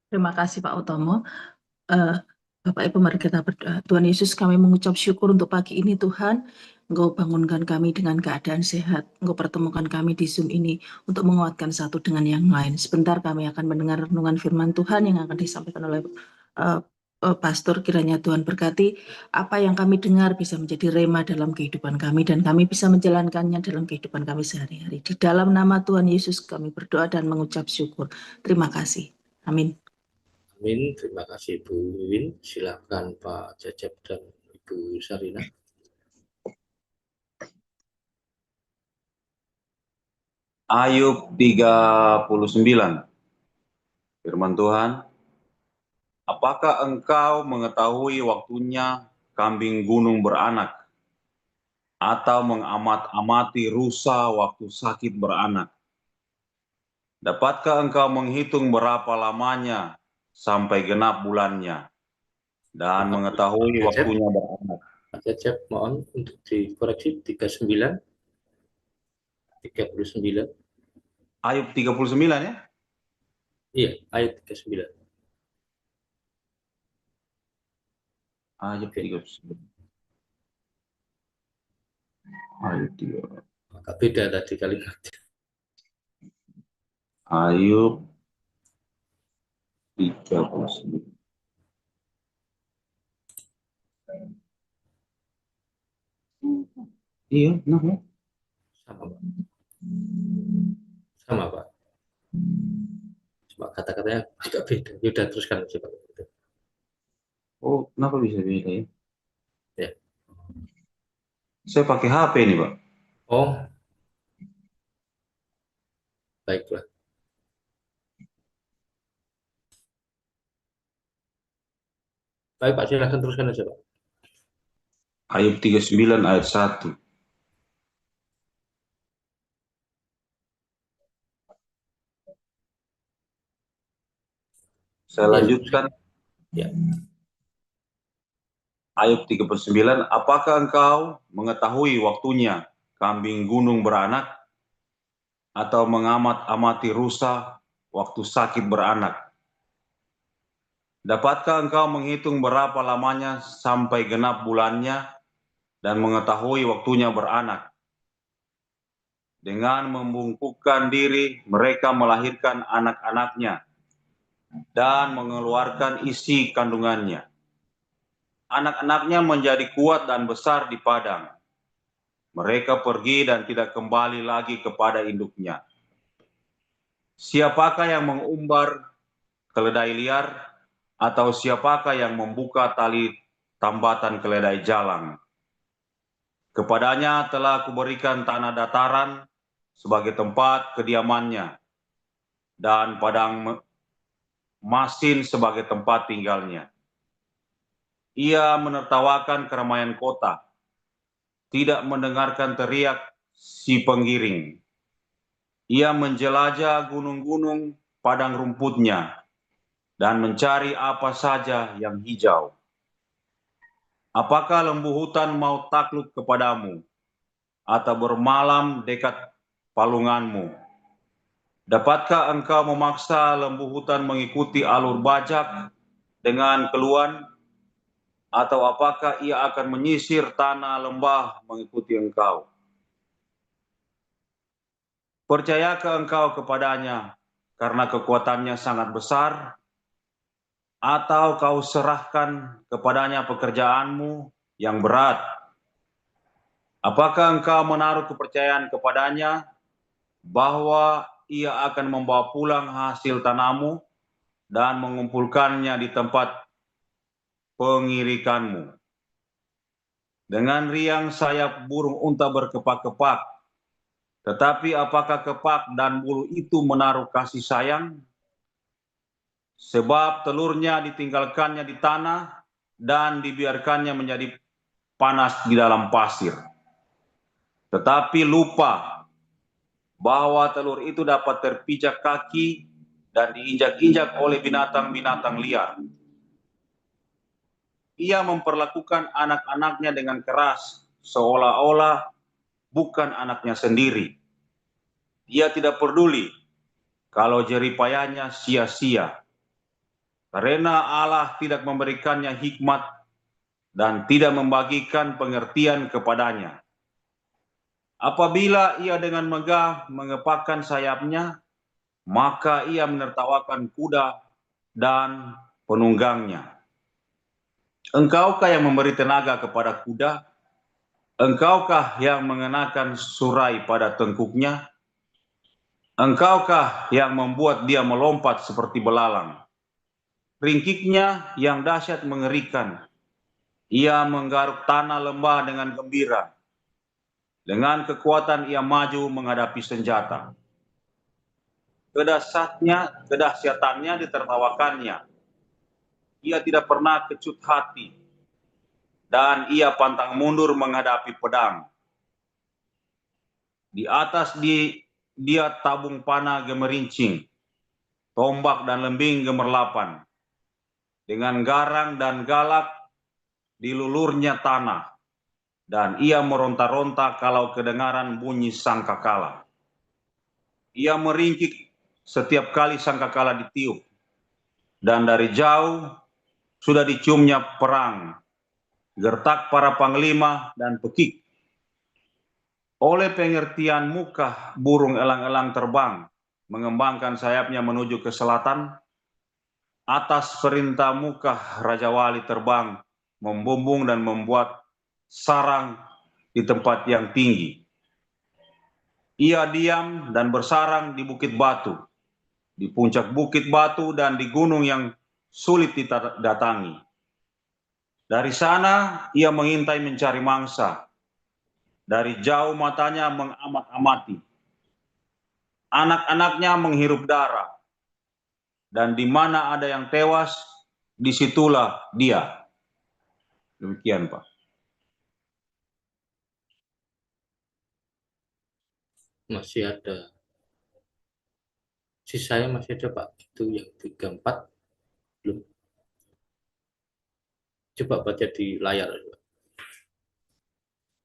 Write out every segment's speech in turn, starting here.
Terima kasih Pak Utomo. Eh, Bapak Ibu, mari kita berdoa. Tuhan Yesus, kami mengucap syukur untuk pagi ini Tuhan. Engkau bangunkan kami dengan keadaan sehat. Engkau pertemukan kami di Zoom ini untuk menguatkan satu dengan yang lain. Sebentar kami akan mendengar renungan firman Tuhan yang akan disampaikan oleh eh, Pastor. Kiranya Tuhan berkati apa yang kami dengar bisa menjadi rema dalam kehidupan kami dan kami bisa menjalankannya dalam kehidupan kami sehari-hari. Di dalam nama Tuhan Yesus kami berdoa dan mengucap syukur. Terima kasih. Amin. Amin. Terima kasih Ibu Wiwin. Silakan Pak Cecep dan Ibu Sarina. Ayub 39. Firman Tuhan, apakah engkau mengetahui waktunya kambing gunung beranak, atau mengamat-amati rusa waktu sakit beranak? Dapatkah engkau menghitung berapa lamanya sampai genap bulannya, dan mengetahui waktunya beranak? Pak Cecep, mohon untuk dikoreksi 39. Ayub 39 ya? Iya, ayat 39. Ayub 39. Ayub 39. Agak beda tadi kalimat. Ayub 39. Iya, nah ya. Sama Pak. Sama Pak. Cuma kata-katanya agak beda. Yaudah teruskan aja Pak. Oh, kenapa bisa beda ya? Ya. Saya pakai HP nih, Pak. Oh, baiklah. Baik Pak, silahkan teruskan aja Pak. Ayub 39 ayat 1. Saya lanjutkan. Ya. Ayub 39, apakah engkau mengetahui waktunya kambing gunung beranak, atau mengamat-amati rusa waktu sakit beranak? Dapatkah engkau menghitung berapa lamanya sampai genap bulannya, dan mengetahui waktunya beranak? Dengan membungkukkan diri, mereka melahirkan anak-anaknya dan mengeluarkan isi kandungannya. Anak-anaknya menjadi kuat dan besar di padang. Mereka pergi dan tidak kembali lagi kepada induknya. Siapakah yang mengumbar keledai liar, atau siapakah yang membuka tali tambatan keledai jalang? Kepadanya telah kuberikan tanah dataran sebagai tempat kediamannya, dan padang masin sebagai tempat tinggalnya. Ia menertawakan keramaian kota, tidak mendengarkan teriak si penggiring. Ia menjelajah gunung-gunung padang rumputnya, dan mencari apa saja yang hijau. Apakah lembu hutan mau takluk kepadamu, atau bermalam dekat palunganmu? Dapatkah engkau memaksa lembu hutan mengikuti alur bajak dengan keluhan, atau apakah ia akan menyisir tanah lembah mengikuti engkau? Percayakah engkau kepadanya karena kekuatannya sangat besar, atau kau serahkan kepadanya pekerjaanmu yang berat? Apakah engkau menaruh kepercayaan kepadanya bahwa ia akan membawa pulang hasil tanahmu dan mengumpulkannya di tempat pengirikanmu? Dengan riang sayap burung unta berkepak-kepak, tetapi apakah kepak dan bulu itu menaruh kasih sayang? Sebab telurnya ditinggalkannya di tanah dan dibiarkannya menjadi panas di dalam pasir. Tetapi lupa bahwa telur itu dapat terpijak kaki dan diinjak-injak oleh binatang-binatang liar. Ia memperlakukan anak-anaknya dengan keras, seolah-olah bukan anaknya sendiri. Ia tidak peduli kalau jerih payahnya sia-sia. karena Allah tidak memberikannya hikmat dan tidak membagikan pengertian kepadanya. Apabila ia dengan megah mengepakkan sayapnya, maka ia menertawakan kuda dan penunggangnya. Engkaukah yang memberi tenaga kepada kuda? Engkaukah yang mengenakan surai pada tengkuknya? Engkaukah yang membuat dia melompat seperti belalang? Ringkiknya yang dahsyat mengerikan. Ia menggaruk tanah lembah dengan gembira. Dengan kekuatan ia maju menghadapi senjata. Kedahsyatannya ditertawakannya. Ia tidak pernah kecut hati. Dan ia pantang mundur menghadapi pedang. Di atas dia tabung panah gemerincing, tombak dan lembing gemerlapan. Dengan garang dan galak dilulurnya tanah, dan ia meronta-ronta kalau kedengaran bunyi sangkakala. Ia meringkik setiap kali sangkakala ditiup, dan dari jauh sudah diciumnya perang, gertak para panglima dan pekik. Oleh pengertian muka burung elang-elang terbang, mengembangkan sayapnya menuju ke selatan. Atas perintah muka Raja Wali terbang, membumbung dan membuat sarang di tempat yang tinggi. Ia diam dan bersarang di bukit batu, di puncak bukit batu dan di gunung yang sulit didatangi. Dari sana ia mengintai mencari mangsa. Dari jauh matanya mengamat-amati. Anak-anaknya menghirup darah. Dan di mana ada yang tewas, disitulah dia. Demikian, Pak. Masih ada. Sisanya masih ada, Pak. Itu yang 34 belum. Coba baca di layar.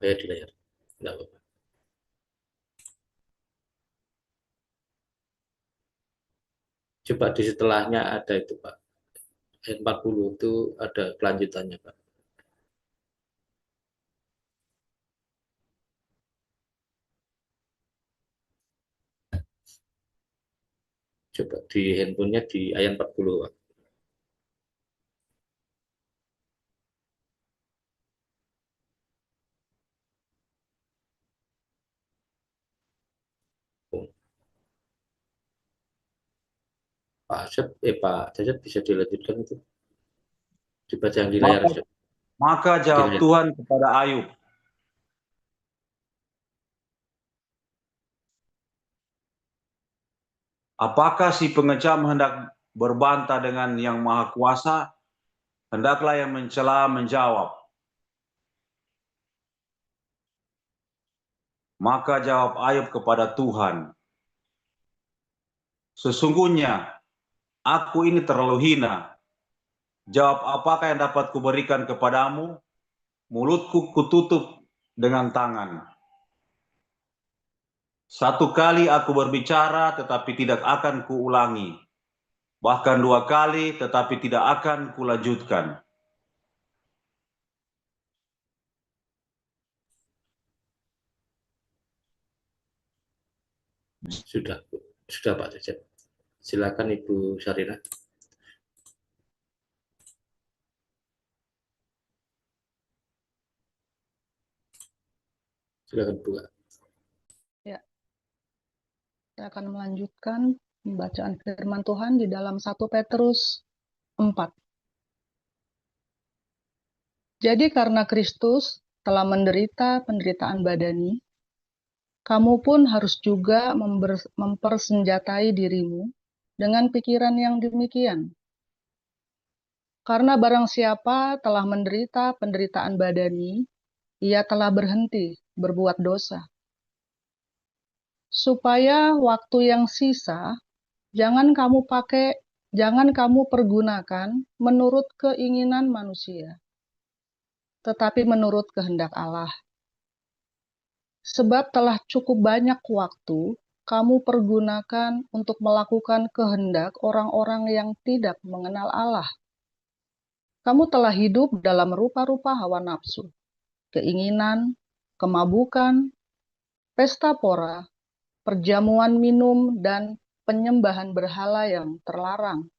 Baca di layar. Enggak apa-apa. Coba di setelahnya ada itu, Pak. Ayat 40 itu ada kelanjutannya, Pak. Coba di handphonenya di ayat 40, Pak. Pak Asep, Pak Cacat bisa dilanjutkan itu. Dibaca yang di layar. Maka jawab Tuhan kepada Ayub, apakah si pengecam hendak berbantah dengan yang maha kuasa? Hendaklah yang mencela menjawab. Maka jawab Ayub kepada Tuhan, sesungguhnya aku ini terlalu hina. Jawab apakah yang dapat kuberikan kepadamu? Mulutku kututup dengan tangan. Satu kali aku berbicara tetapi tidak akan kuulangi. Bahkan 2 kali tetapi tidak akan kulanjutkan. Sudah Pak Cacat. Silakan Ibu Sarina. Silakan buka. Ya. Saya akan melanjutkan pembacaan firman Tuhan di dalam 1 Petrus 4. Jadi karena Kristus telah menderita penderitaan badani, kamu pun harus juga mempersenjatai dirimu dengan pikiran yang demikian. Karena barang siapa telah menderita penderitaan badani, ia telah berhenti berbuat dosa. Supaya waktu yang sisa, jangan kamu pergunakan menurut keinginan manusia, tetapi menurut kehendak Allah. Sebab telah cukup banyak waktu kamu pergunakan untuk melakukan kehendak orang-orang yang tidak mengenal Allah. Kamu telah hidup dalam rupa-rupa hawa nafsu, keinginan, kemabukan, pesta pora, perjamuan minum, dan penyembahan berhala yang terlarang.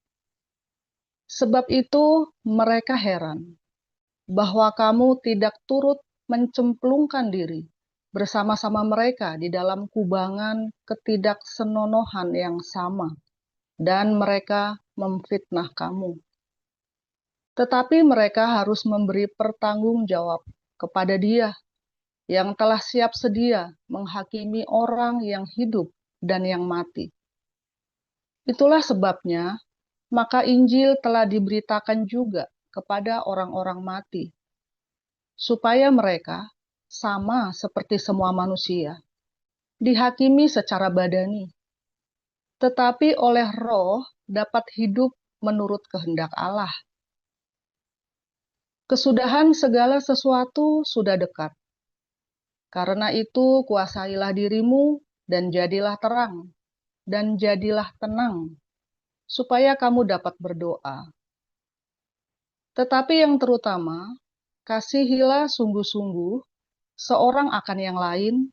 Sebab itu mereka heran bahwa kamu tidak turut mencemplungkan diri bersama-sama mereka di dalam kubangan ketidaksenonohan yang sama, dan mereka memfitnah kamu. Tetapi mereka harus memberi pertanggungjawab kepada Dia yang telah siap sedia menghakimi orang yang hidup dan yang mati. Itulah sebabnya, maka Injil telah diberitakan juga kepada orang-orang mati, supaya mereka, sama seperti semua manusia, dihakimi secara badani, tetapi oleh Roh dapat hidup menurut kehendak Allah. Kesudahan segala sesuatu sudah dekat. Karena itu, kuasailah dirimu dan jadilah terang, dan jadilah tenang, supaya kamu dapat berdoa. Tetapi yang terutama, kasihilah sungguh-sungguh seorang akan yang lain,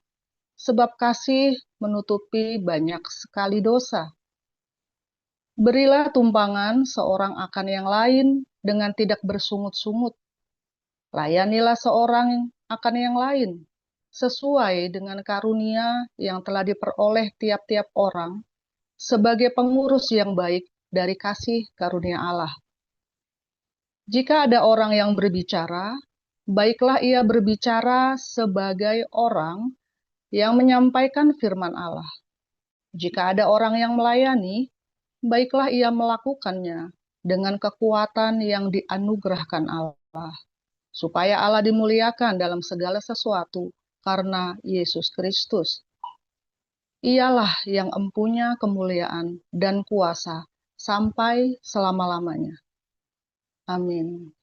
sebab kasih menutupi banyak sekali dosa. Berilah tumpangan seorang akan yang lain dengan tidak bersungut-sungut. Layanilah seorang akan yang lain sesuai dengan karunia yang telah diperoleh tiap-tiap orang sebagai pengurus yang baik dari kasih karunia Allah. Jika ada orang yang berbicara, baiklah ia berbicara sebagai orang yang menyampaikan firman Allah. Jika ada orang yang melayani, baiklah ia melakukannya dengan kekuatan yang dianugerahkan Allah, supaya Allah dimuliakan dalam segala sesuatu karena Yesus Kristus. Ialah yang empunya kemuliaan dan kuasa sampai selama-lamanya. Amin.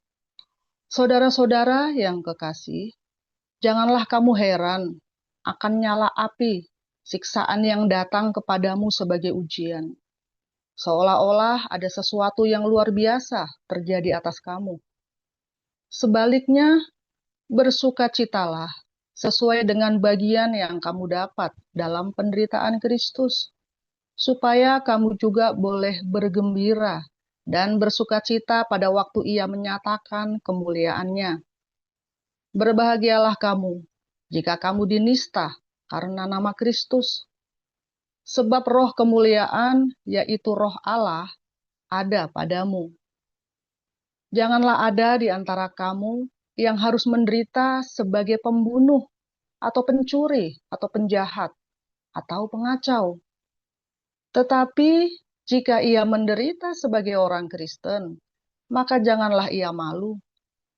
Saudara-saudara yang kekasih, janganlah kamu heran akan nyala api siksaan yang datang kepadamu sebagai ujian, seolah-olah ada sesuatu yang luar biasa terjadi atas kamu. Sebaliknya, bersukacitalah sesuai dengan bagian yang kamu dapat dalam penderitaan Kristus, supaya kamu juga boleh bergembira dan bersukacita pada waktu Ia menyatakan kemuliaannya. Berbahagialah kamu jika kamu dinista karena nama Kristus, sebab roh kemuliaan, yaitu roh Allah, ada padamu. Janganlah ada di antara kamu yang harus menderita sebagai pembunuh, atau pencuri, atau penjahat, atau pengacau. Tetapi jika ia menderita sebagai orang Kristen, maka janganlah ia malu,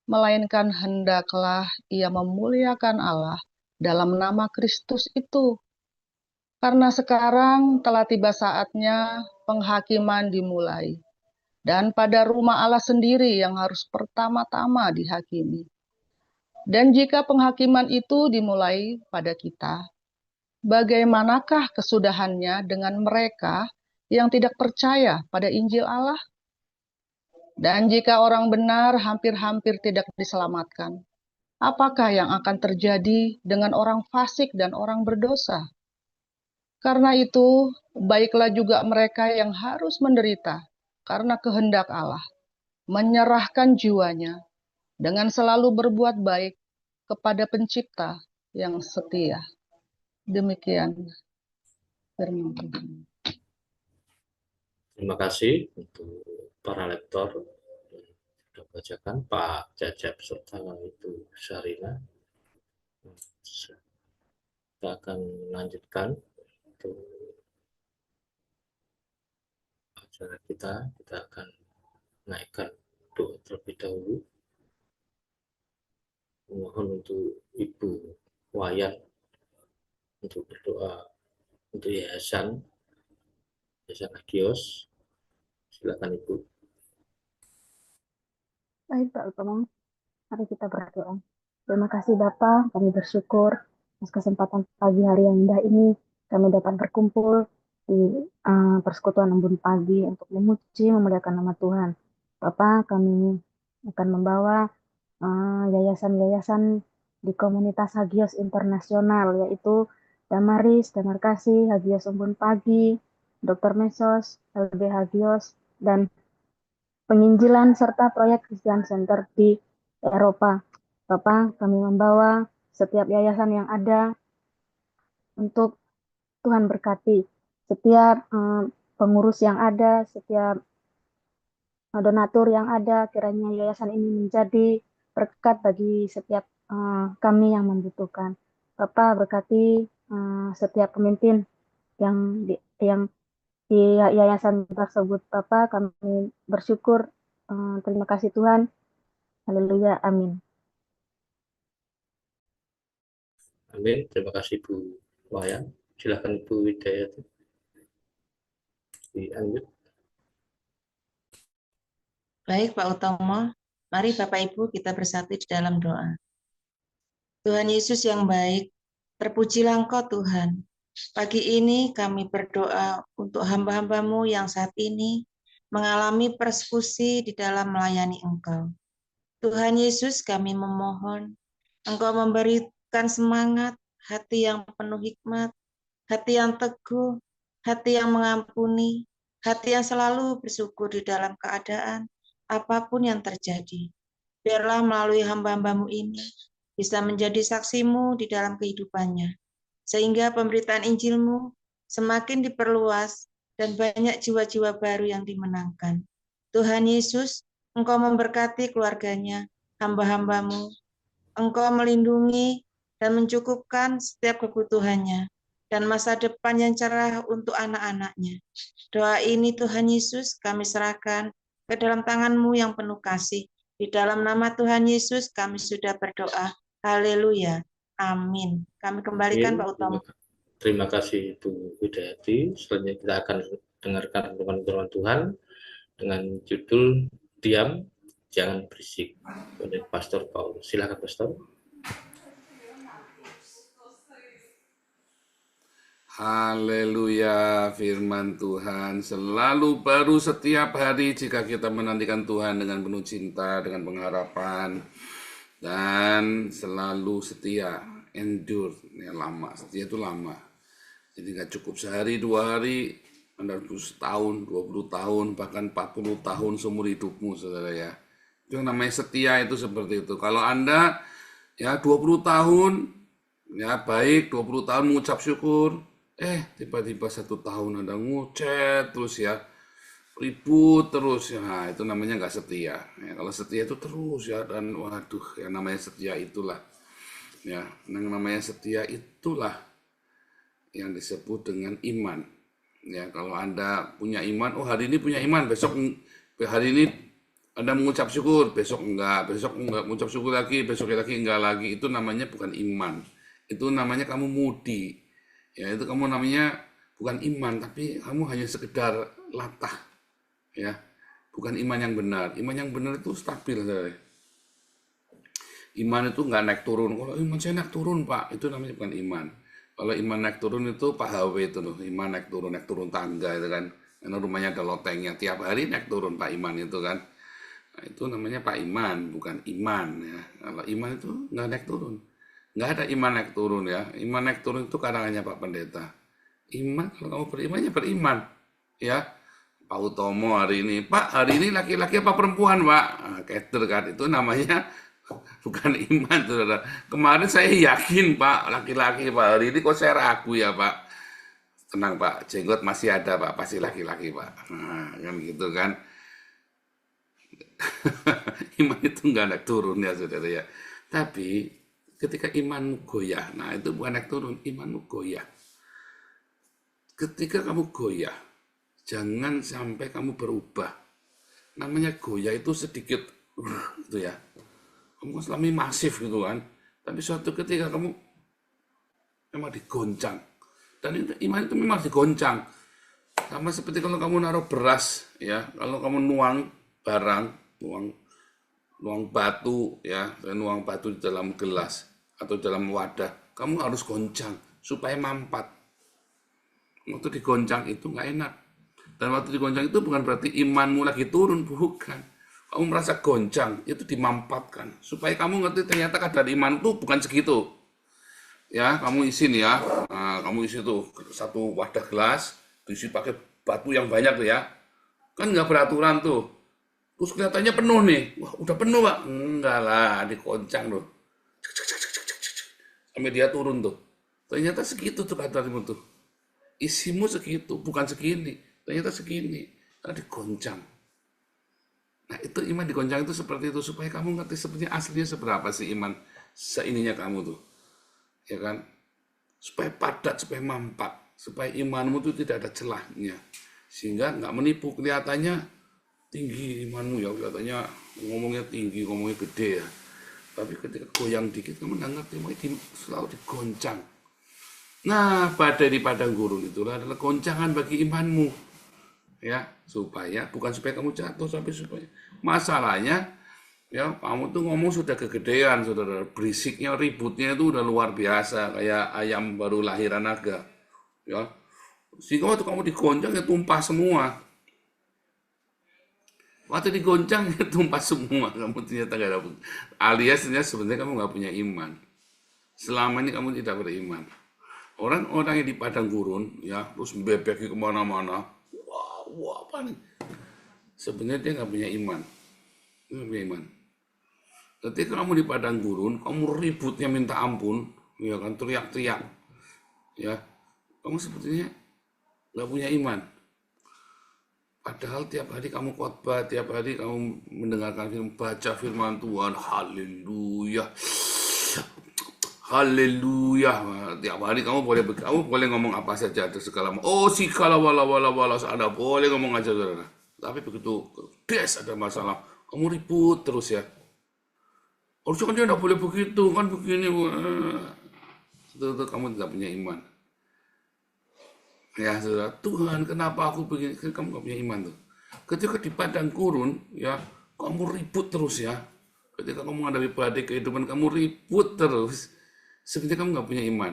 melainkan hendaklah ia memuliakan Allah dalam nama Kristus itu. Karena sekarang telah tiba saatnya penghakiman dimulai, dan pada rumah Allah sendiri yang harus pertama-tama dihakimi. Dan jika penghakiman itu dimulai pada kita, bagaimanakah kesudahannya dengan mereka yang tidak percaya pada Injil Allah? Dan jika orang benar hampir-hampir tidak diselamatkan, apakah yang akan terjadi dengan orang fasik dan orang berdosa? Karena itu, baiklah juga mereka yang harus menderita karena kehendak Allah, menyerahkan jiwanya dengan selalu berbuat baik kepada Pencipta yang setia. Demikian firman Tuhan. Terima kasih untuk para lektor yang sudah bacakan, Pak Cecep serta Ibu Sarina. Kita akan melanjutkan untuk acara kita. Kita akan naikkan doa terlebih dahulu. Mohon untuk Ibu Wayan untuk berdoa untuk Yayasan Agios. Silakan Ibu. Baik Pak Utama, mari kita berdoa. Terima kasih Bapak, kami bersyukur atas kesempatan pagi hari yang indah ini. kami dapat berkumpul di persekutuan embun pagi untuk memuji, memuliakan nama Tuhan. Bapak, kami akan membawa yayasan-yayasan di komunitas Hagios Internasional, yaitu Damaris, Damar Kasih, Hagios Embun Pagi, Dr. Mesos, LB Hagios, dan penginjilan serta proyek Christian Center di Eropa. Bapak, kami membawa setiap yayasan yang ada untuk Tuhan berkati. Setiap pengurus yang ada, setiap donatur yang ada, kiranya yayasan ini menjadi berkat bagi setiap kami yang membutuhkan. Bapak berkati setiap pemimpin yang di yayasan tersebut. Bapak, kami bersyukur. Terima kasih Tuhan. Haleluya. Amin. Amin. Terima kasih Bu Wayan. Silakan Bu Widayati. Di-unmute. Baik Pak Utomo, mari Bapak Ibu kita bersatu di dalam doa. Tuhan Yesus yang baik, terpujilah Engkau Tuhan. Pagi ini kami berdoa untuk hamba-hambamu yang saat ini mengalami persekusi di dalam melayani Engkau. Tuhan Yesus, kami memohon Engkau memberikan semangat, hati yang penuh hikmat, hati yang teguh, hati yang mengampuni, hati yang selalu bersyukur di dalam keadaan apapun yang terjadi. Biarlah melalui hamba-hambamu ini bisa menjadi saksimu di dalam kehidupannya, sehingga pemberitaan Injilmu semakin diperluas dan banyak jiwa-jiwa baru yang dimenangkan. Tuhan Yesus, Engkau memberkati keluarganya, hamba-hambamu. Engkau melindungi dan mencukupkan setiap kebutuhannya dan masa depan yang cerah untuk anak-anaknya. Doa ini Tuhan Yesus kami serahkan ke dalam tangan-Mu yang penuh kasih. Di dalam nama Tuhan Yesus kami sudah berdoa. Haleluya. Amin. Kami kembalikan Pak Utomo. Terima kasih Bu Widayati. Selanjutnya kita akan dengarkan firman Tuhan dengan judul Diam, Jangan Berisik. Oleh Pastor Paulus. Silakan Pastor. Haleluya, firman Tuhan selalu baru setiap hari jika kita menantikan Tuhan dengan penuh cinta, dengan pengharapan, dan selalu setia, endure, ya, lama, setia itu lama. Jadi nggak cukup sehari, 2 hari, Anda harus setahun, 20 tahun, bahkan 40 tahun seumur hidupmu, saudara ya. Itu yang namanya setia itu seperti itu. Kalau Anda ya 20 tahun, ya baik, 20 tahun mengucap syukur, tiba-tiba 1 tahun Anda ngucet terus ya, ribut terus ya, nah, itu namanya nggak setia. Ya, kalau setia itu terus ya, dan waduh, yang namanya setia itulah, ya, yang namanya setia itulah yang disebut dengan iman. Ya, kalau Anda punya iman, hari ini punya iman, hari ini Anda mengucap syukur, besok enggak mengucap syukur lagi, besoknya lagi enggak lagi, itu namanya bukan iman. Itu namanya kamu mudi. Ya, itu kamu namanya bukan iman, tapi kamu hanya sekedar latah. Ya, bukan iman yang benar. Iman yang benar itu stabil, saudara. Iman itu nggak naik turun. Kalau iman saya naik turun, Pak, itu namanya bukan iman. Kalau iman naik turun itu Pak HW itu loh, iman naik turun tangga itu kan. Karena rumahnya ada lotengnya, tiap hari naik turun Pak Iman itu kan. Nah, itu namanya Pak Iman, bukan iman ya. Kalau iman itu nggak naik turun. Nggak ada iman naik turun ya. Iman naik turun itu karangannya Pak Pendeta. Iman, kalau kamu beriman ya beriman. Ya, Pak Utomo hari ini. Pak, hari ini laki-laki apa perempuan, Pak? Nah, Keter kan, itu namanya bukan iman, saudara. Kemarin saya yakin, Pak, laki-laki, Pak. Hari ini kok saya ragu ya, Pak. Tenang, Pak. Jenggot masih ada, Pak. Pasti laki-laki, Pak. Nah, kan gitu kan. Iman itu nggak naik turun ya, saudara ya. Tapi ketika imanmu goyah, nah itu bukan naik turun, imanmu goyah. Ketika kamu goyah, jangan sampai kamu berubah. Namanya goyah itu sedikit, gitu ya. Kamu selama masif gitu kan. Tapi suatu ketika kamu memang digoncang. Dan itu, iman itu memang digoncang. Sama seperti kalau kamu naruh beras, ya. Kalau kamu nuang barang, nuang batu, ya. Nuang batu di dalam gelas atau dalam wadah, kamu harus goncang supaya mampat. Waktu digoncang itu nggak enak. Dan waktu digoncang itu bukan berarti imanmu lagi turun, bukan. Kamu merasa goncang, itu dimampatkan. Supaya kamu ngerti ternyata kadar iman itu bukan segitu. Ya, kamu isi nih ya. Nah, kamu isi tuh satu wadah gelas, diisi pakai batu yang banyak tuh ya. Kan nggak beraturan tuh. Terus kelihatannya penuh nih. Wah, udah penuh, Pak. Enggak lah, dikoncang tuh. Sampai dia turun tuh. Ternyata segitu tuh kadarmu tuh. Isimu segitu, bukan segini. Ternyata segini. Karena digoncang. Nah, itu iman digoncang itu seperti itu. Supaya kamu ngerti sebenarnya aslinya seberapa sih iman seininya kamu tuh. Ya kan? Supaya padat, supaya mampat. Supaya imanmu itu tidak ada celahnya. Sehingga nggak menipu. Kelihatannya tinggi imanmu ya. Kelihatannya ngomongnya tinggi, ngomongnya gede ya. Tapi ketika goyang dikit, kamu nggak ngerti. Selalu digoncang. Nah, badai di padang gurun itulah adalah goncangan bagi imanmu. Ya, bukan supaya kamu jatuh, tapi supaya masalahnya ya kamu tuh ngomong sudah kegedean, saudara. Berisiknya, ributnya itu udah luar biasa, kayak ayam baru lahiran naga. Ya, sehingga waktu kamu digoncang ya tumpah semua. Waktu digoncang ya tumpah semua. Kamu ternyata nggak dapet. Alias sebenarnya kamu nggak punya iman. Selama ini kamu tidak beriman. Orang-orang yang di padang gurun, ya, terus bebeki kemana-mana, wah, apa nih? Sebenarnya dia nggak punya iman. Dia nggak punya iman. Ketika kamu di padang gurun, kamu ributnya minta ampun, ya kan, teriak-teriak, ya, kamu sebetulnya nggak punya iman. Padahal tiap hari kamu khotbah, tiap hari kamu mendengarkan baca firman Tuhan, haleluya. Haleluya. Tiap hari kamu boleh ngomong apa saja segala macam. Oh, sikala wala Anda boleh ngomong aja, saudara. Tapi begitu ada masalah, kamu ribut terus ya. Harusnya kan dia enggak boleh begitu, kan begini. Itu kamu tidak punya iman. Ya, saudara, Tuhan, kenapa aku begini? Kamu enggak punya iman tuh. Ketika di padang gurun, ya, kamu ribut terus ya. Ketika kamu menghadapi badai kehidupan, kamu ribut terus. Sebenarnya kamu nggak punya iman,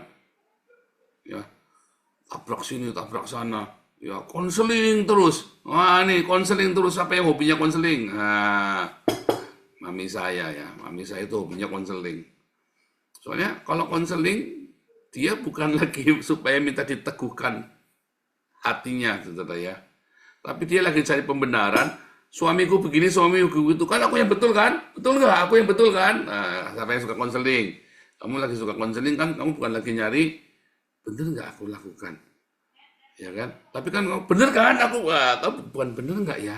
ya, tabrak sini, tabrak sana, ya, konseling terus. Wah, nih konseling terus, apa yang hobinya konseling? Nah, mami saya itu hobinya konseling. Soalnya kalau konseling, dia bukan lagi supaya minta diteguhkan hatinya, saudara ya. Tapi dia lagi cari pembenaran. Suamiku begini, suamiku begitu, kan aku yang betul kan? Betul nggak? Aku yang betul kan? Nah, siapa yang suka konseling? Kamu lagi suka konseling kan, kamu bukan lagi nyari, bener nggak aku lakukan? Ya kan? Tapi kan, bener kan aku? Kamu bukan bener nggak ya?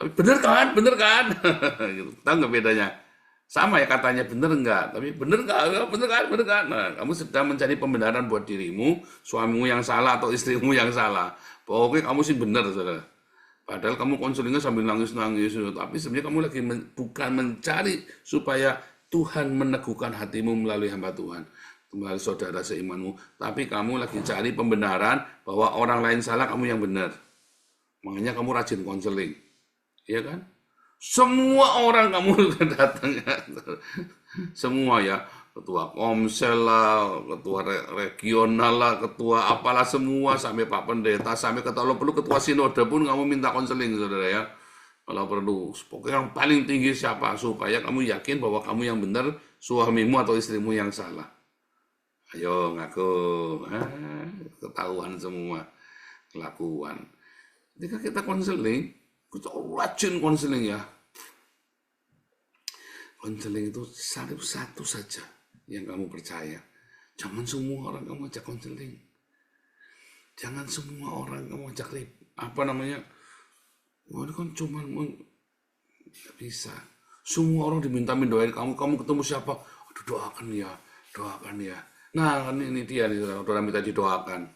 Tapi bener kan? Bener kan? Gitu. Tahu nggak bedanya? Sama ya katanya bener nggak? Tapi bener nggak? Bener kan? Bener kan? Nah, kamu sedang mencari pembenaran buat dirimu, suamimu yang salah atau istrimu yang salah. Pokoknya kamu sih bener, saudara. Padahal kamu konselingnya sambil nangis-nangis. Tapi sebenarnya kamu lagi bukan mencari supaya Tuhan meneguhkan hatimu melalui hamba Tuhan, melalui saudara seimanmu. Tapi kamu lagi cari pembenaran bahwa orang lain salah, kamu yang benar. Makanya kamu rajin konseling. Iya kan? Semua orang kamu datang. Semua ya. Ketua komsel lah, ketua regional lah, ketua apalah semua, sampai Pak Pendeta, sampai kalau perlu ketua sinode pun kamu minta konseling, saudara ya. Kalau perlu, pokoknya yang paling tinggi siapa? Supaya kamu yakin bahwa kamu yang benar, suamimu atau istrimu yang salah. Ayo ngaku, ketahuan semua kelakuan. Ketika kita konseling, kita rajin konseling ya. Konseling itu satu saja yang kamu percaya. Jangan semua orang kamu ajak konseling. Jangan semua orang kamu ajak wah, ini kan cuma nggak bisa. Semua orang diminta mendoain kamu ketemu siapa? Aduh, doakan ya. Nah, ini dia nih, saudara minta didoakan.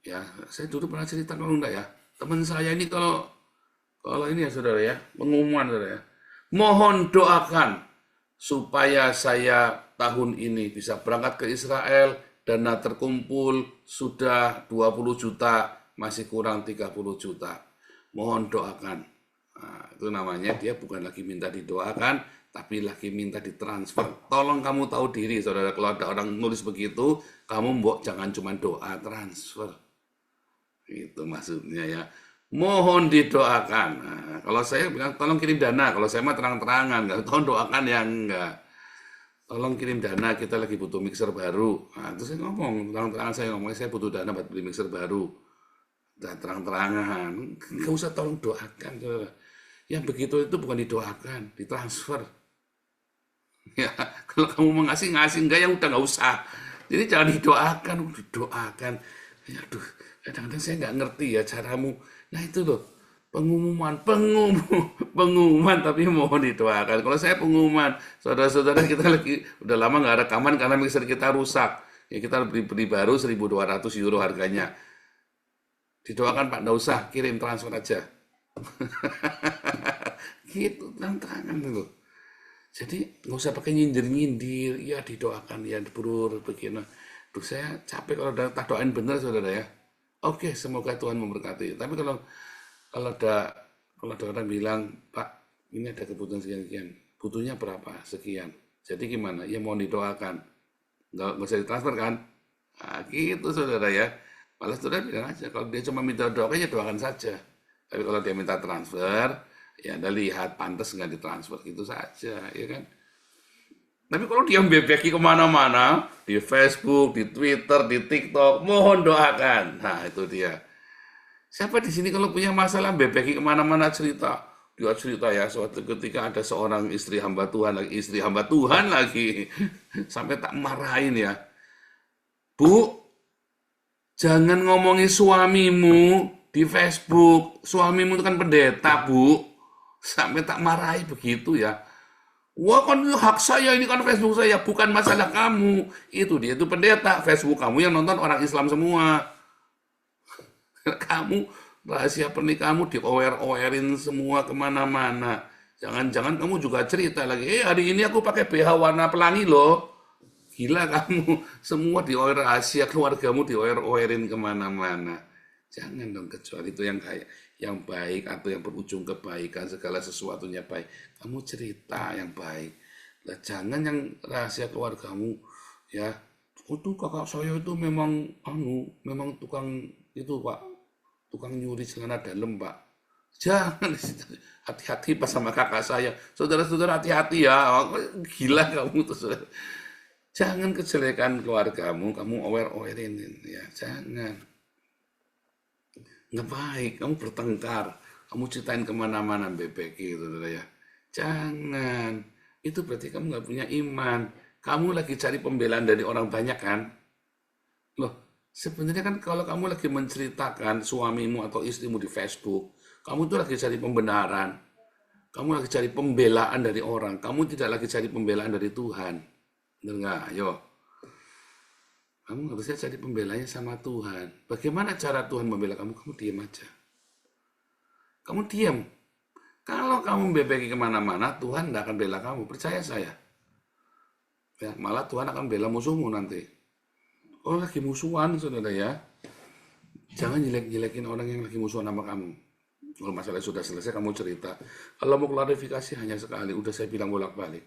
Ya, saya dulu pernah cerita kalau enggak ya. Teman saya ini kalau ini ya saudara ya, pengumuman saudara ya. Mohon doakan supaya saya tahun ini bisa berangkat ke Israel, dana terkumpul sudah 20 juta, masih kurang 30 juta. Mohon doakan. Nah, itu namanya dia bukan lagi minta didoakan, tapi lagi minta ditransfer. Tolong kamu tahu diri, saudara. Kalau ada orang nulis begitu, kamu jangan cuma doa, transfer. Itu maksudnya ya. Mohon didoakan. Nah, kalau saya bilang tolong kirim dana, kalau saya mah terang-terangan, nggak tolong doakan ya enggak. Tolong kirim dana, kita lagi butuh mixer baru. Nah, terus saya ngomong, terang-terangan saya ngomong, saya butuh dana buat beli mixer baru. Dan terang-terangan, nggak usah tolong doakan. Yang begitu itu bukan didoakan, ditransfer. Ya, kalau kamu mau ngasih enggak ya udah nggak usah. Jadi jangan didoakan, didoakan. Ya, aduh, kadang-kadang saya nggak ngerti ya caramu. Nah itu loh, pengumuman, tapi mohon didoakan. Kalau saya pengumuman, saudara-saudara kita lagi udah lama nggak rekaman karena mixer kita rusak. Ya kita beli baru 1.200 euro harganya. Didoakan Pak, nggak usah, kirim transfer aja. Gitu, terang-terangan loh. Jadi nggak usah pakai nyindir-nyindir, ya didoakan, ya Bro, begini. Duh, saya capek kalau tak doain bener saudara ya. Oke, semoga Tuhan memberkati. Tapi kalau ada orang bilang, Pak, ini ada kebutuhan sekian-sekian, butuhnya berapa? Sekian. Jadi gimana? Ya mohon didoakan. Nggak usah ditransfer kan? Nah, gitu saudara ya. Malah saudara bilang aja, kalau dia cuma minta doakan, ya doakan saja. Tapi kalau dia minta transfer, ya Anda lihat pantas nggak ditransfer, gitu saja, ya kan? Tapi kalau dia bebeki kemana-mana, di Facebook, di Twitter, di TikTok, mohon doakan. Nah, itu dia. Siapa di sini kalau punya masalah bebeki kemana-mana cerita? Dia cerita ya, suatu ketika ada seorang istri hamba Tuhan lagi, sampai tak marahin ya. Bu, jangan ngomongin suamimu di Facebook. Suamimu itu kan pendeta, Bu. Sampai tak marahi begitu ya. Wah kan hak saya, ini kan Facebook saya, bukan masalah kamu. Itu dia, itu pendeta. Facebook kamu yang nonton orang Islam semua. Kamu, rahasia pernikahanmu diower-owerin semua kemana-mana. Jangan-jangan kamu juga cerita lagi, hari ini aku pakai BH warna pelangi loh. Gila kamu, semua diower rahasia keluargamu, diower-owerin kemana-mana. Jangan dong, kecuali itu yang kayak yang baik atau yang berujung kebaikan, segala sesuatunya baik. Kamu cerita yang baik. Nah, jangan yang rahasia keluargamu ya. Itu kakak saya itu memang memang tukang itu Pak, tukang nyuri celana dalam Pak. Jangan, hati-hati pas sama kakak saya. Saudara-saudara hati-hati ya. Gila kamu tuh saudara. Jangan kejelekan keluargamu, kamu aware-awarein ya, jangan. Nggak baik, kamu bertengkar, kamu ceritain kemana-mana bebeki gitu ya. Jangan, itu berarti kamu nggak punya iman. Kamu lagi cari pembelaan dari orang banyak kan? Loh, sebenarnya kan kalau kamu lagi menceritakan suamimu atau istrimu di Facebook, kamu tuh lagi cari pembenaran. Kamu lagi cari pembelaan dari orang, kamu tidak lagi cari pembelaan dari Tuhan. Benar nggak? Ayo. Kamu harusnya cari pembelanya sama Tuhan. Bagaimana cara Tuhan membela kamu? Kamu diam aja. Kamu diam. Kalau kamu bebeki kemana-mana, Tuhan tidak akan bela kamu. Percaya saya. Ya, malah Tuhan akan bela musuhmu nanti. Kalau lagi musuhan, saudara ya, jangan jelek-jelekin orang yang lagi musuhan sama kamu. Kalau masalah sudah selesai, kamu cerita. Kalau mau klarifikasi hanya sekali, udah saya bilang bolak-balik.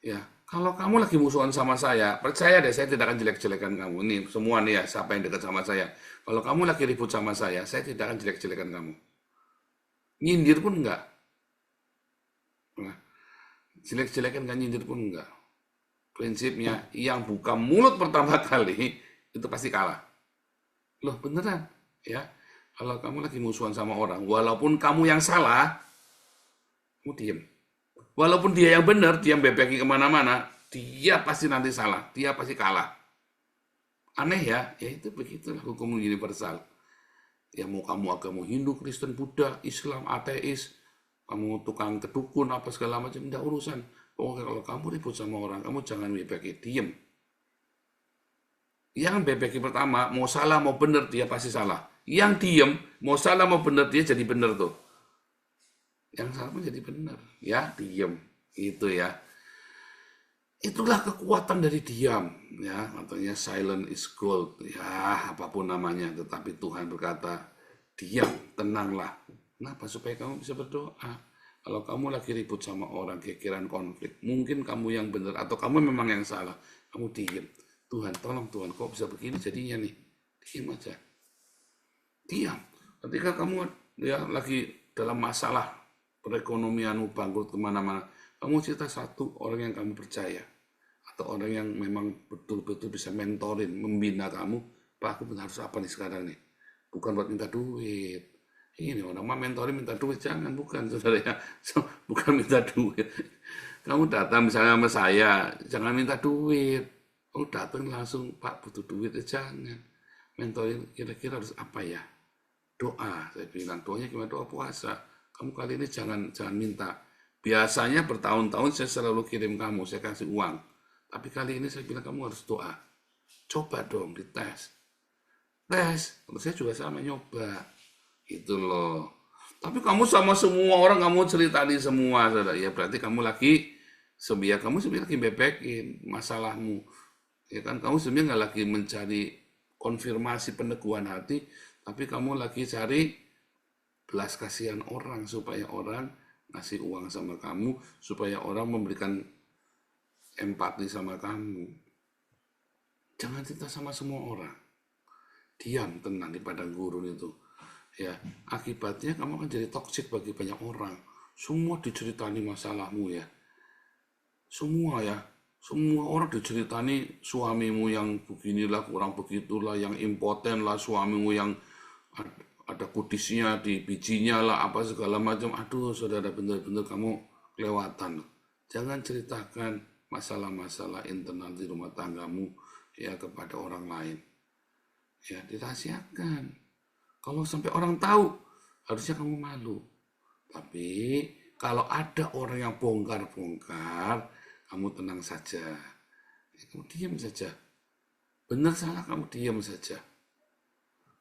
Ya, kalau kamu lagi musuhan sama saya, percaya deh saya tidak akan jelek-jelekan kamu. Nih, semua nih ya, siapa yang dekat sama saya. Kalau kamu lagi ribut sama saya tidak akan jelek-jelekan kamu. Nyindir pun enggak. Nah, jelek-jelekan kan nyindir pun enggak. Prinsipnya, yang buka mulut pertama kali, itu pasti kalah. Loh, beneran. Ya, kalau kamu lagi musuhan sama orang, walaupun kamu yang salah, kamu diem. Walaupun dia yang benar, dia bebeki kemana-mana, dia pasti nanti salah, dia pasti kalah. Aneh ya, ya itu begitulah hukum universal. Ya mau kamu agama Hindu, Kristen, Buddha, Islam, ateis, kamu tukang kedukun, apa segala macam, tidak urusan. Pokoknya kalau kamu ribut sama orang, kamu jangan bebeki, diem. Yang bebeki pertama, mau salah mau benar, dia pasti salah. Yang diem, mau salah mau benar, dia jadi benar tuh. Yang salah pun jadi benar, ya diam, itu ya. Itulah kekuatan dari diam, ya, katanya silent is gold, ya apapun namanya. Tetapi Tuhan berkata, diam, tenanglah. Kenapa? Supaya kamu bisa berdoa. Kalau kamu lagi ribut sama orang, kekiran konflik, mungkin kamu yang benar atau kamu memang yang salah, kamu diam. Tuhan, tolong Tuhan, kok bisa begini jadinya nih? Diam aja. Diam. Ketika kamu ya lagi dalam masalah perekonomianmu bangkrut kemana-mana, kamu cerita satu orang yang kamu percaya atau orang yang memang betul-betul bisa mentorin, membina kamu. Pak, aku harus apa nih sekarang nih? Bukan buat minta duit. Ini orang mah mentorin minta duit, jangan, bukan saudara ya. Bukan minta duit. Kamu datang misalnya sama saya, jangan minta duit. Kamu datang langsung, Pak butuh duit, jangan. Mentorin kira-kira harus apa ya? Doa, saya bilang doanya gimana? Doa puasa. Kamu kali ini jangan minta. Biasanya bertahun-tahun saya selalu kirim kamu, saya kasih uang. Tapi kali ini saya bilang kamu harus doa. Coba dong dites. Tes, saya juga sama nyoba. Itu loh. Tapi kamu sama semua orang kamu ceritani semua, saudara. Ya berarti kamu lagi kamu sebenarnya lagi bebekin masalahmu. Ya kan kamu sebenarnya nggak lagi mencari konfirmasi peneguhan hati, tapi kamu lagi cari belas kasihan orang supaya orang ngasih uang sama kamu, supaya orang memberikan empati sama kamu. Jangan cerita sama semua orang. Diam, tenang di padang gurun itu. Ya, akibatnya kamu akan jadi toksik bagi banyak orang. Semua diceritani masalahmu ya. Semua ya. Semua orang diceritani suamimu yang beginilah, kurang begitulah, yang impoten lah, suamimu yang ada kudisnya di bijinya lah, apa segala macam. Aduh, saudara, benar-benar kamu kelewatan. Jangan ceritakan masalah-masalah internal di rumah tanggamu ya kepada orang lain. Ya, dirahasiakan. Kalau sampai orang tahu, harusnya kamu malu. Tapi kalau ada orang yang bongkar-bongkar, kamu tenang saja. Ya, kamu diam saja. Benar salah kamu diam saja.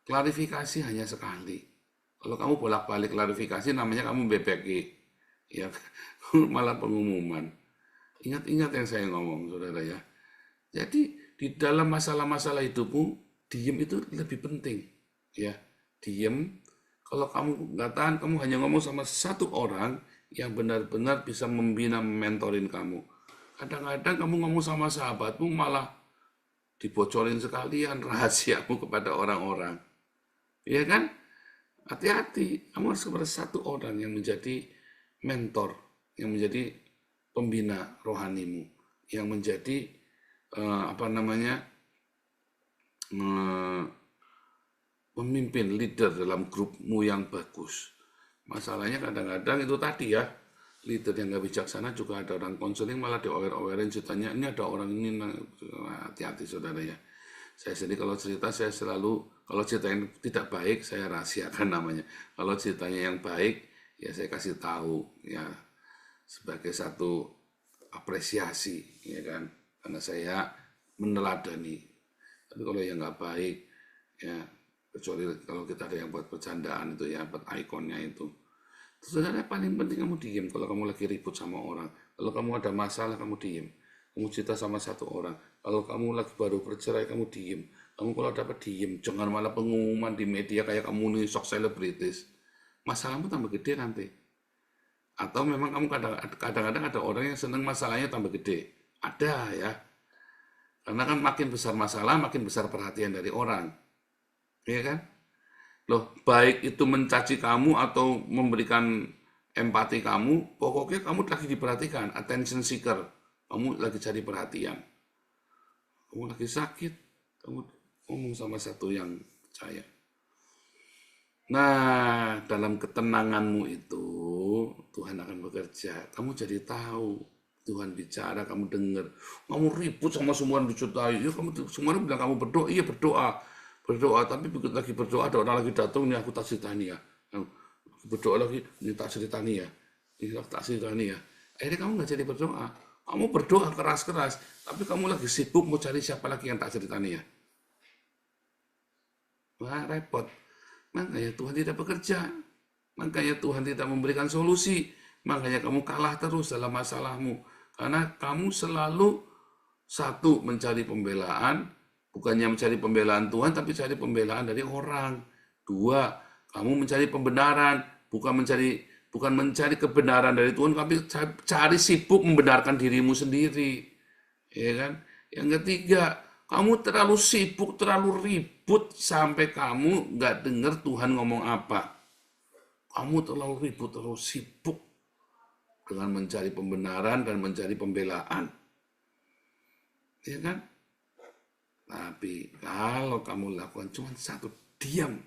Klarifikasi hanya sekali. Kalau kamu bolak-balik klarifikasi, namanya kamu bebeki. Ya, malah pengumuman. Ingat-ingat yang saya ngomong, saudara ya. Jadi di dalam masalah-masalah hidupmu, diam itu lebih penting. Ya, diam. Kalau kamu nggak tahan, kamu hanya ngomong sama satu orang yang benar-benar bisa membina, mentorin kamu. Kadang-kadang kamu ngomong sama sahabatmu malah dibocorin sekalian rahasiamu kepada orang-orang. Iya kan? Hati-hati, kamu harus kepada satu orang yang menjadi mentor, yang menjadi pembina rohanimu, yang menjadi pemimpin, leader dalam grupmu yang bagus. Masalahnya kadang-kadang itu tadi ya, leader yang gak bijaksana juga ada orang konseling malah diower-owerin ceritanya, ini ada orang ini, hati-hati saudara ya. Saya sendiri kalau cerita, saya selalu, kalau cerita yang tidak baik, saya rahasiakan namanya. Kalau ceritanya yang baik, ya saya kasih tahu, ya sebagai satu apresiasi, ya kan. Karena saya meneladani. Tapi kalau yang nggak baik, ya kecuali kalau kita ada yang buat bercandaan itu ya, buat ikonnya itu. Sebenarnya paling penting kamu diem kalau kamu lagi ribut sama orang. Kalau kamu ada masalah, kamu diem. Kamu cerita sama satu orang. Kalau kamu lagi baru bercerai, kamu diem. Kamu kalau dapat diem. Jangan malah pengumuman di media kayak kamu nih sok selebritis. Masalahmu tambah gede nanti. Atau memang kamu kadang-kadang ada orang yang seneng masalahnya tambah gede. Ada ya. Karena kan makin besar masalah, makin besar perhatian dari orang. Iya kan? Loh, baik itu mencaci kamu atau memberikan empati kamu, pokoknya kamu lagi diperhatikan, attention seeker. Kamu lagi cari perhatian. Kamu lagi sakit, kamu ngomong sama satu yang percaya. Nah, dalam ketenanganmu itu, Tuhan akan bekerja. Kamu jadi tahu, Tuhan bicara, kamu dengar. Kamu ribut sama semua yang dicintai. Ya, kamu semua bilang kamu berdoa, iya berdoa. Berdoa, tapi begitu lagi berdoa, ada orang lagi datang, nih aku tak ceritani ya. Berdoa lagi, ini tak ceritani ya. Ini tak ceritani ya. Akhirnya kamu nggak jadi berdoa. Kamu berdoa keras-keras, tapi kamu lagi sibuk mau cari siapa lagi yang tak ceritani ya. Wah, repot. Makanya Tuhan tidak bekerja. Makanya Tuhan tidak memberikan solusi. Makanya kamu kalah terus dalam masalahmu. Karena kamu selalu satu, mencari pembelaan. Bukannya mencari pembelaan Tuhan, tapi cari pembelaan dari orang. Dua, kamu mencari pembenaran. Bukan mencari kebenaran dari Tuhan, tapi cari sibuk membenarkan dirimu sendiri. Ya kan? Yang ketiga, Kamu terlalu sibuk, terlalu ribut sampai kamu nggak dengar Tuhan ngomong apa. Kamu terlalu ribut, terlalu sibuk dengan mencari pembenaran dan mencari pembelaan. Ya kan? Tapi kalau kamu lakukan cuma satu, diam,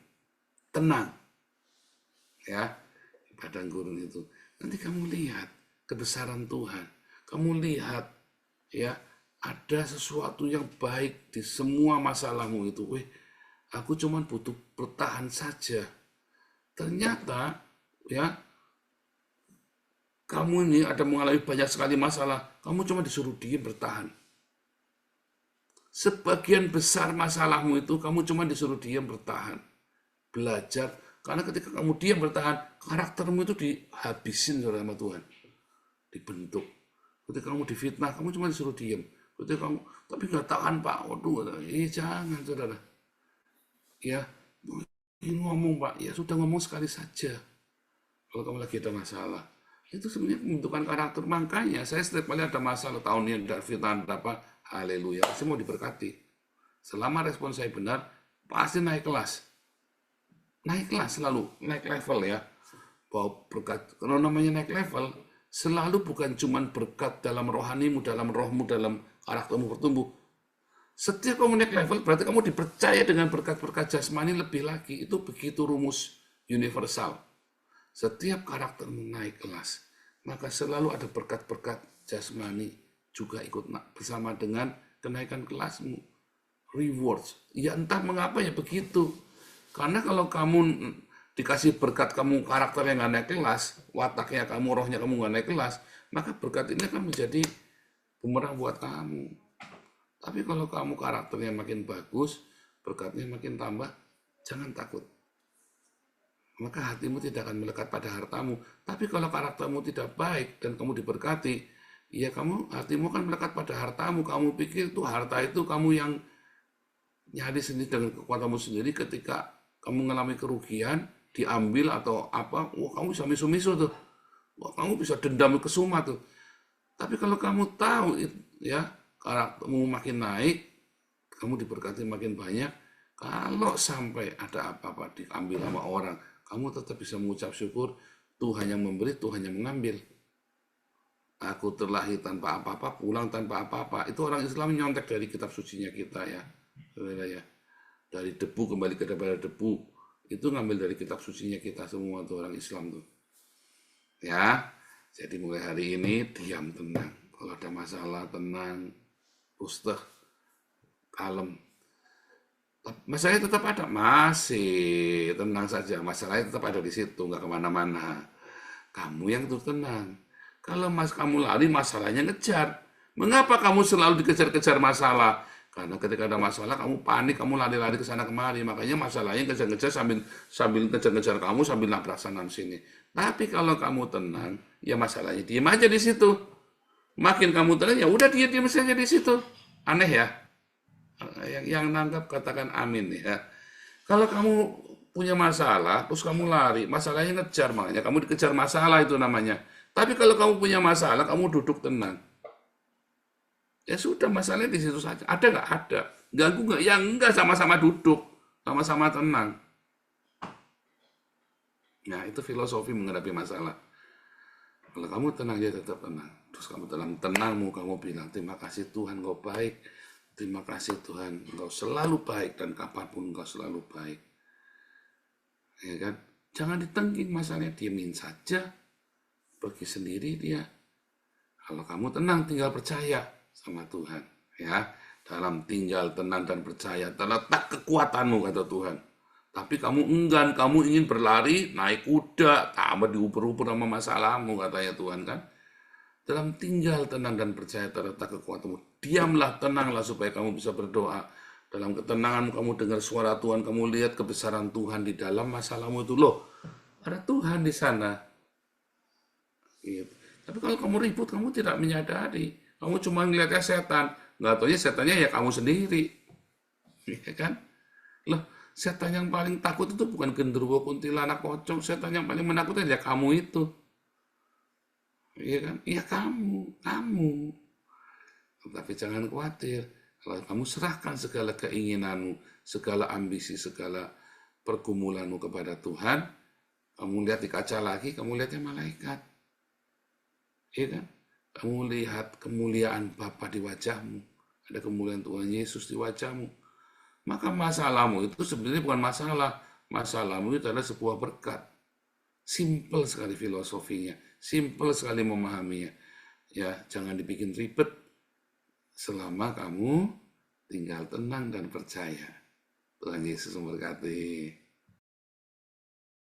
tenang. Ya, di padang gurun itu. Nanti kamu lihat kebesaran Tuhan. Kamu lihat ya, ada sesuatu yang baik di semua masalahmu itu. Aku cuma butuh bertahan saja. Ternyata ya, kamu ini ada mengalami banyak sekali masalah. Kamu cuma disuruh diam bertahan. Sebagian besar masalahmu itu kamu cuma disuruh diam bertahan. Belajar. Karena ketika kamu diam bertahan, karaktermu itu dihabisin sama Tuhan. Dibentuk. Ketika kamu difitnah, kamu cuma disuruh diam. Ketika kamu, tapi nggak tahan Pak. Waduh, jangan saudara. Ya, ini ngomong Pak. Ya sudah ngomong sekali saja. Kalau kamu lagi ada masalah. Itu sebenarnya pembentukan karakter. Makanya saya setiap kali ada masalah tahun ini ada fitnah apa, haleluya. Pasti mau diberkati. Selama respon saya benar, pasti naik kelas. Naik kelas selalu, naik level ya. Bahwa berkat, kalau namanya naik level, selalu bukan cuma berkat dalam rohanimu, dalam rohmu, dalam karaktermu bertumbuh. Setiap kamu naik level, berarti kamu dipercaya dengan berkat-berkat jasmani lebih lagi. Itu begitu rumus universal. Setiap karaktermu naik kelas, maka selalu ada berkat-berkat jasmani juga ikut bersama dengan kenaikan kelasmu. Rewards. Ya entah mengapa ya begitu. Karena kalau kamu dikasih berkat, kamu karakter yang nggak naik kelas, wataknya kamu, rohnya kamu nggak naik kelas, maka berkat ini akan menjadi bumerang buat kamu. Tapi kalau kamu karakternya makin bagus, berkatnya makin tambah, jangan takut. Maka hatimu tidak akan melekat pada hartamu. Tapi kalau karaktermu tidak baik dan kamu diberkati, ya hatimu akan melekat pada hartamu. Kamu pikir tuh harta itu kamu yang nyari sendiri dengan kekuatanmu sendiri. Ketika kamu mengalami kerugian, diambil atau apa, kamu bisa misu-misu tuh. Kamu bisa dendam kesuma tuh. Tapi kalau kamu tahu ya, karaktermu makin naik, kamu diberkati makin banyak, kalau sampai ada apa-apa diambil sama orang, kamu tetap bisa mengucap syukur, Tuhan yang memberi, Tuhan yang mengambil. Aku terlahir tanpa apa-apa, pulang tanpa apa-apa. Itu orang Islam nyontek dari kitab sucinya kita ya. Ya. Dari debu kembali kepada debu. Itu ngambil dari kitab sucinya kita semua tuh orang Islam tuh. Ya, jadi mulai hari ini diam, tenang. Kalau ada masalah, tenang. Ustaz, kalem. Masalahnya tetap ada, masih tenang saja. Masalahnya tetap ada di situ, nggak kemana-mana. Kamu yang tuh tenang. Kalau kamu lari, masalahnya ngejar. Mengapa kamu selalu dikejar-kejar masalah? Karena ketika ada masalah, kamu panik, kamu lari-lari ke sana kemari. Makanya masalahnya ngejar-ngejar sambil ngejar-ngejar kamu, sambil nabrak sana sini. Tapi kalau kamu tenang, ya masalahnya diam aja di situ. Makin kamu tenang, ya udah dia diam saja di situ. Aneh ya? Yang nangkap katakan amin ya. Kalau kamu punya masalah, terus kamu lari, masalahnya ngejar, makanya kamu dikejar masalah itu namanya. Tapi kalau kamu punya masalah, kamu duduk tenang. Ya sudah, masalahnya di situ saja. Ada nggak? Ada. Ganggu nggak? Ya enggak, sama-sama duduk, sama-sama tenang. Nah, itu filosofi menghadapi masalah. Kalau kamu tenang, ya tetap tenang. Terus kamu dalam tenangmu, kamu bilang, terima kasih Tuhan, Engkau baik. Terima kasih Tuhan, Engkau selalu baik, dan kapanpun Engkau selalu baik. Ya kan? Jangan ditengking masalahnya, diemin saja. Pergi sendiri dia. Kalau kamu tenang, tinggal percaya sama Tuhan. Ya, dalam tinggal tenang dan percaya, terletak kekuatanmu, kata Tuhan. Tapi kamu enggan, kamu ingin berlari, naik kuda, tambah diuber-uber sama masalahmu, katanya Tuhan kan. Dalam tinggal tenang dan percaya terletak kekuatanmu. Diamlah, tenanglah supaya kamu bisa berdoa. Dalam ketenangan kamu dengar suara Tuhan, kamu lihat kebesaran Tuhan di dalam masalahmu itu. Loh, ada Tuhan di sana. Gitu. Tapi kalau kamu ribut, kamu tidak menyadari. Kamu cuma ngeliatnya setan. Nggak taunya setannya ya kamu sendiri. Ya kan? Loh, setan yang paling takut itu bukan genderuwo, kuntilanak, pocong. Setan yang paling menakutkan ya kamu itu. Iya kan? Iya kamu. Tapi jangan khawatir. Kalau kamu serahkan segala keinginanmu, segala ambisi, segala pergumulanmu kepada Tuhan, kamu lihat di kaca lagi, kamu lihatnya malaikat. Iya kan? Kamu lihat kemuliaan Bapa di wajahmu, ada kemuliaan Tuhan Yesus di wajahmu. Maka masalahmu itu sebenarnya bukan masalah. Masalahmu itu adalah sebuah berkat. Simple sekali filosofinya, simple sekali memahaminya. Ya, jangan dibikin ribet selama kamu tinggal tenang dan percaya. Tuhan Yesus memberkati.